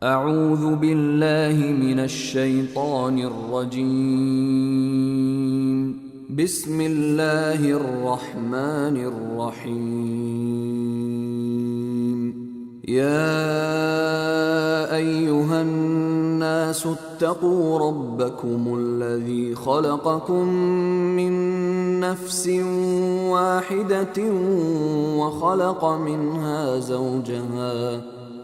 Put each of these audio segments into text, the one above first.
أعوذ بالله من الشيطان الرجيم. بسم الله الرحمن الرحيم. يا أيها الناس اتقوا ربكم الذي خلقكم من نفس واحدة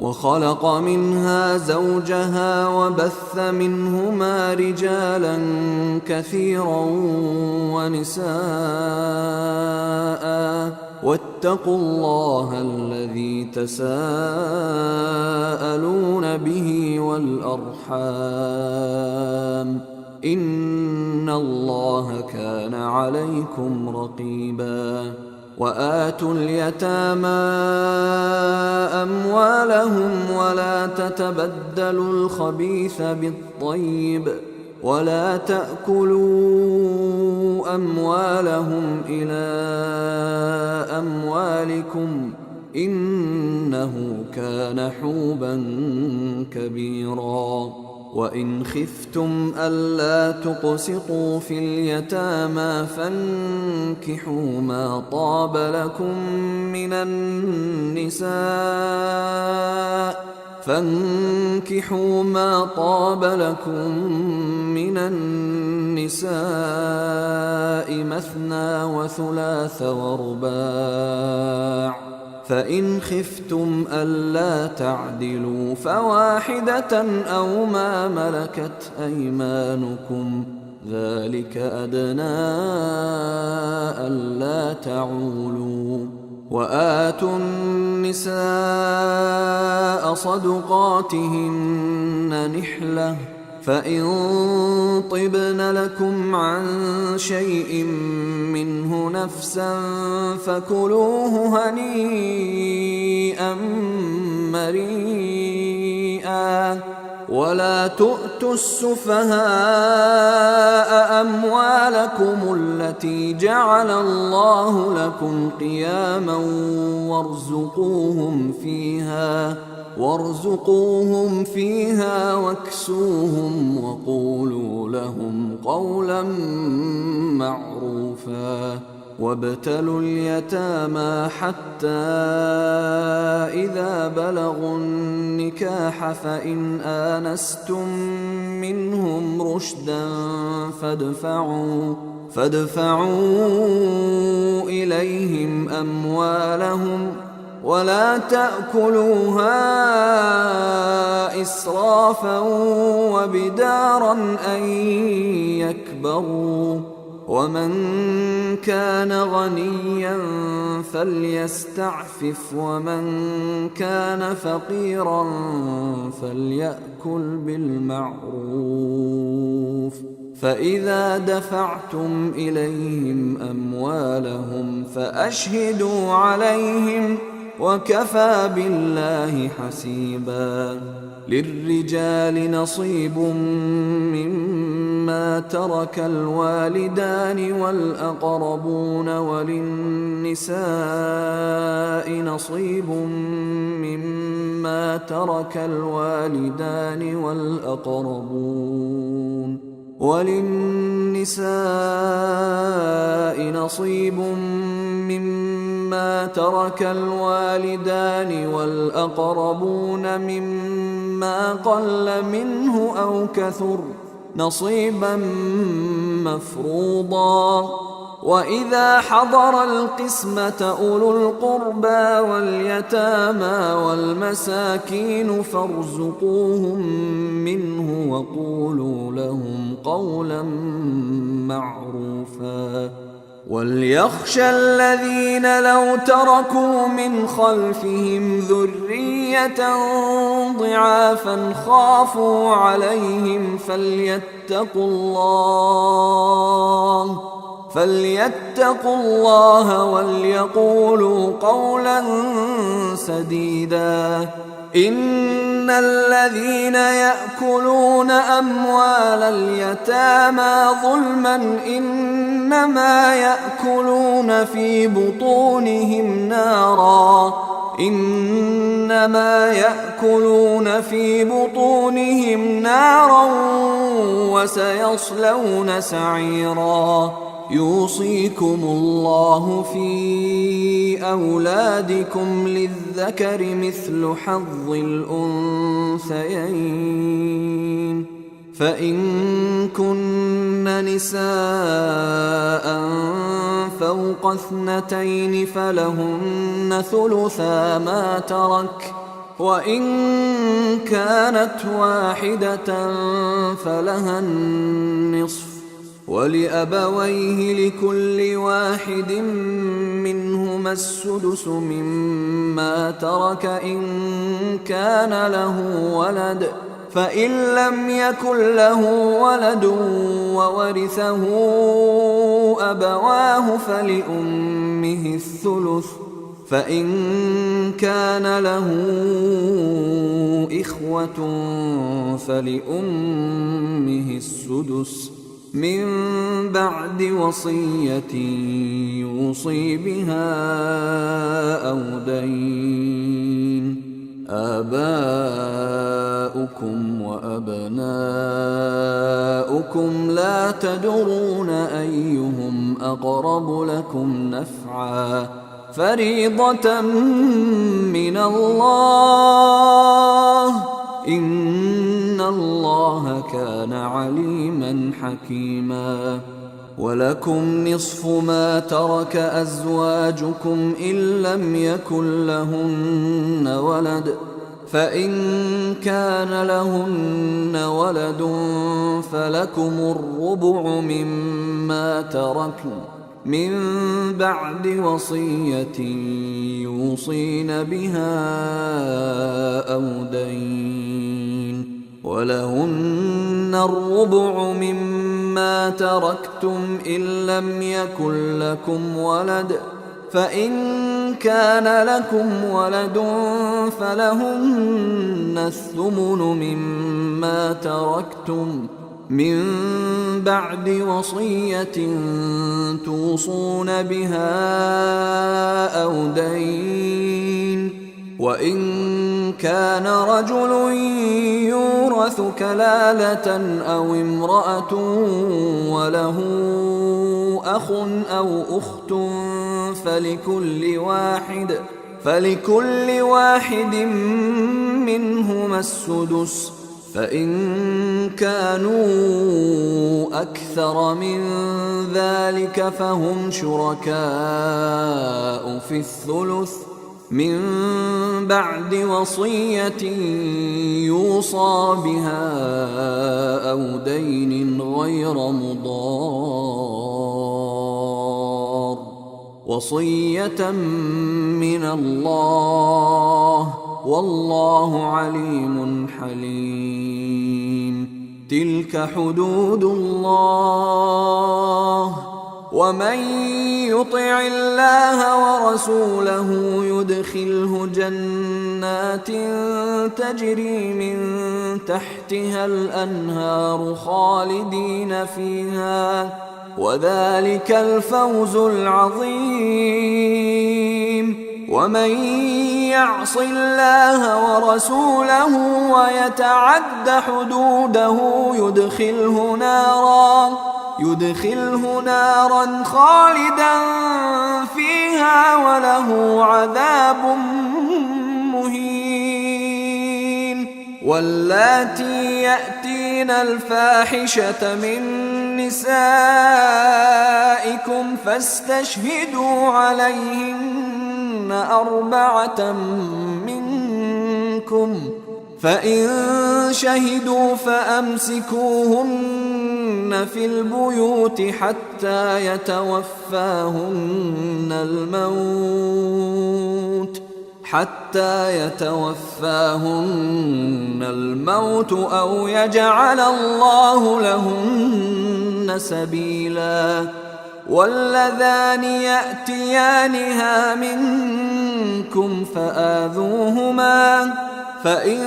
وخلق منها زوجها وبث منهما رجالا كثيرا ونساء، واتقوا الله الذي تساءلون به والأرحام، إن الله كان عليكم رقيبا. وآتوا اليتامى أموالهم ولا تتبدلوا الخبيث بالطيب، ولا تأكلوا أموالهم إلى أموالكم، إنه كان حوبا كبيرا. وإن خفتم ألا تقسطوا في اليتامى فانكحوا ما طاب لكم من النساء مثنى وثلاث ورباع، فإن خفتم ألا تعدلوا فواحدة أو ما ملكت أيمانكم، ذلك أدنى ألا تعولوا. وآتوا النساء صدقاتهن نحلة، فإن طبن لكم عن شيء منه نفسا فكلوه هنيئا مريئا. ولا تؤتوا السفهاء أموالكم التي جعل الله لكم قياما وارزقوهم فيها واكسوهم وقولوا لهم قولا معروفا. وابتلوا اليتامى حتى إذا بلغوا النكاح فإن آنستم منهم رشدا فادفعوا إليهم أموالهم، ولا تأكلوها إسرافا وبدارا أن يكبروا. ومن كان غنيا فليستعفف، ومن كان فقيرا فليأكل بالمعروف. فإذا دفعتم إليهم أموالهم فأشهدوا عليهم، وكفى بالله حسيبا. للرجال نصيب مما ترك الوالدان والأقربون، وللنساء نصيب مما ترك الوالدان والأقربون مما قل منه أو كثر، نصيبا مفروضا. وإذا حضر القسمة أولو القربى واليتامى والمساكين فارزقوهم منه وقولوا لهم قولا معروفا. وليخشى الذين لو تركوا من خلفهم ذرية ضعافا خافوا عليهم فليتقوا الله وليقولوا قولا سديدا. إن الذين يأكلون أموال اليتامى ظلما إنما يأكلون في بطونهم نارا، إنما يأكلون في بطونهم نارا وسيصلون سعيرا. يوصيكم الله في أولادكم للذكر مثل حظ الأنثيين، فإن كن نساء فوق 2 فلهن ثلثا ما ترك، وإن كانت واحدة فلها النصف، ولأبويه لكل واحد منهما السدس مما ترك إن كان له ولد، فإن لم يكن له ولد وورثه أبواه فلأمه الثلث، فإن كان له إخوة فلأمه السدس من بعد وصية يوصي بها أو دين. آباؤكم وأبناؤكم لا تدرون أيهم أقرب لكم نفعا، فريضة من الله، إن الله كان عليما حكيما. ولكم نصف ما ترك أزواجكم إن لم يكن لهن ولد، فإن كان لهن ولد فلكم الربع مما تركن من بعد وصية يوصين بها أو دين، ولهن الربع مما تركتم إن لم يكن لكم ولد، فإن كان لكم ولد فلهن الثمن مما تركتم من بعد وصية توصون بها أو دين. وإن كان رجل يورث كلالة أو امرأة وله أخ أو أخت فلكل واحد منهما السدس، فإن كانوا أكثر من ذلك فهم شركاء في الثلث من بعد وصية يوصى بها أو دين غير مضار، وصية من الله، والله عليم حليم. تلك حدود الله، ومن يطع الله ورسوله يدخله جنات تجري من تحتها الأنهار خالدين فيها، وذلك الفوز العظيم. ومن يعص الله ورسوله ويتعد حدوده يدخله نارا خالدا فيها وله عذاب مهين. واللاتي يأتين الفاحشة من نسائكم فاستشهدوا عليهن 4 منكم، فإن شهدوا فأمسكوهن في البيوت حتى يتوفاهن الموت أو يجعل الله لهن سبيلا. واللذان يأتيانها منكم فآذوهما، فإن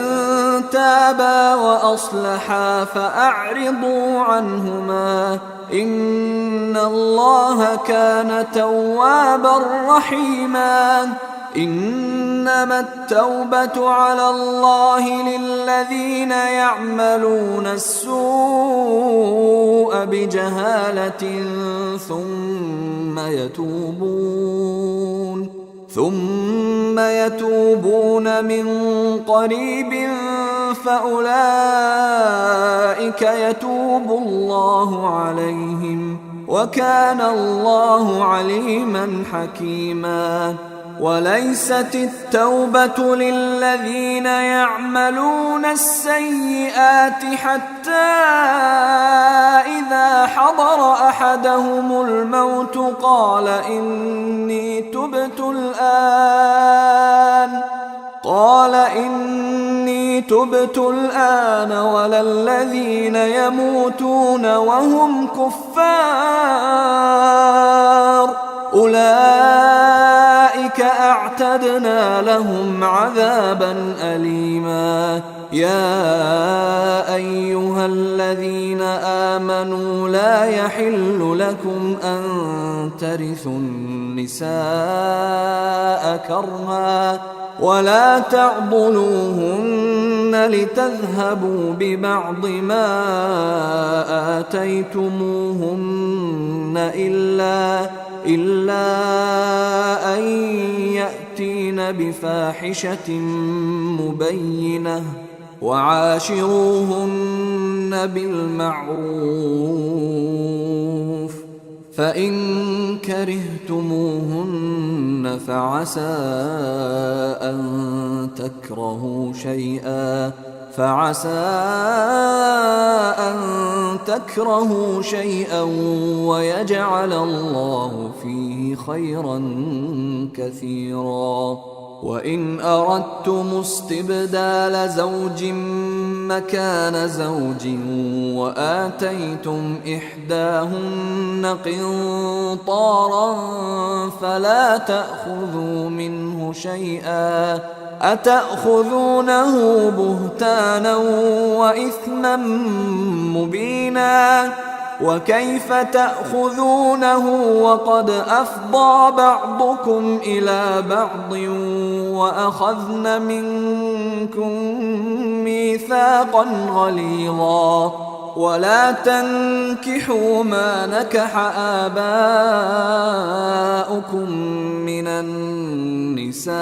تابا وأصلحا فأعرضوا عنهما، إن الله كان توابا رحيما. إنما التوبة على الله للذين يعملون السوء بجهالة ثم يتوبون من قريب فأولئك يتوب الله عليهم وكان الله عليما حكيما. وليست التوبة للذين يعملون السيئات حتى إذا حضر أحدهم الموت قال إني تبت الآن ولا الذين يموتون وهم كفار أولئك أعتدنا لهم عذابا أليما. يا أيها الذين آمنوا لا يحل لكم أن ترثوا النساء كرها ولا تعضلوهن لتذهبوا ببعض ما آتيتموهن إلا أن يأتين بفاحشة مبينة وعاشروهن بالمعروف فإن كرهتموهن فعسى أن تكرهوا شيئا ويجعل الله فيه خيرا كثيرا. وإن أردتم استبدال زوج مكان زوج وآتيتم إحداهن قنطارا فلا تأخذوا منه شيئا أتأخذونه بهتانا وإثما مبينا. وكيف تأخذونه وقد أفضى بعضكم إلى بعض وأخذن منكم ميثاقا غليظا. ولا تنكحوا ما نكح آباؤكم من النساء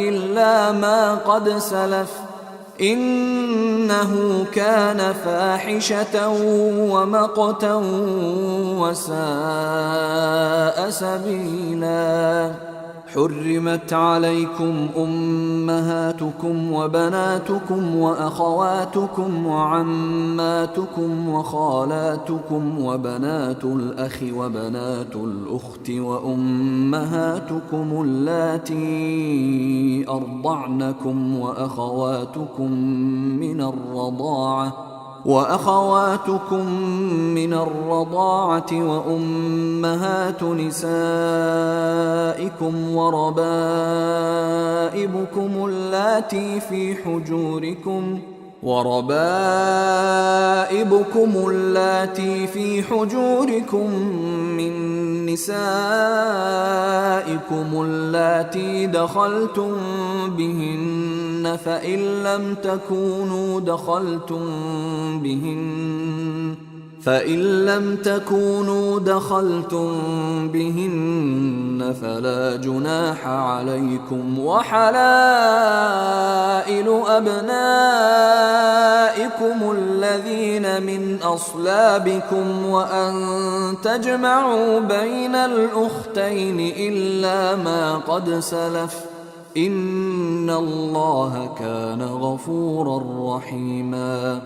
إلا ما قد سلف إنه كان فاحشة ومقتا وساء سبيلا. حرمت عليكم أمهاتكم وبناتكم وأخواتكم وعماتكم وخالاتكم وبنات الأخ وبنات الأخت وأمهاتكم اللاتي أرضعنكم وأخواتكم من الرضاعة وأمهات نسائكم وربائبكم اللاتي في حجوركم من نسائكم اللاتي دخلتم بهن فإن لم تكونوا دخلتم بهن فلا جناح عليكم. وحلائل أبنائكم الذين من أصلابكم وأن تجمعوا بين الأختين إلا ما قد سلف إن الله كان غفورا رحيما.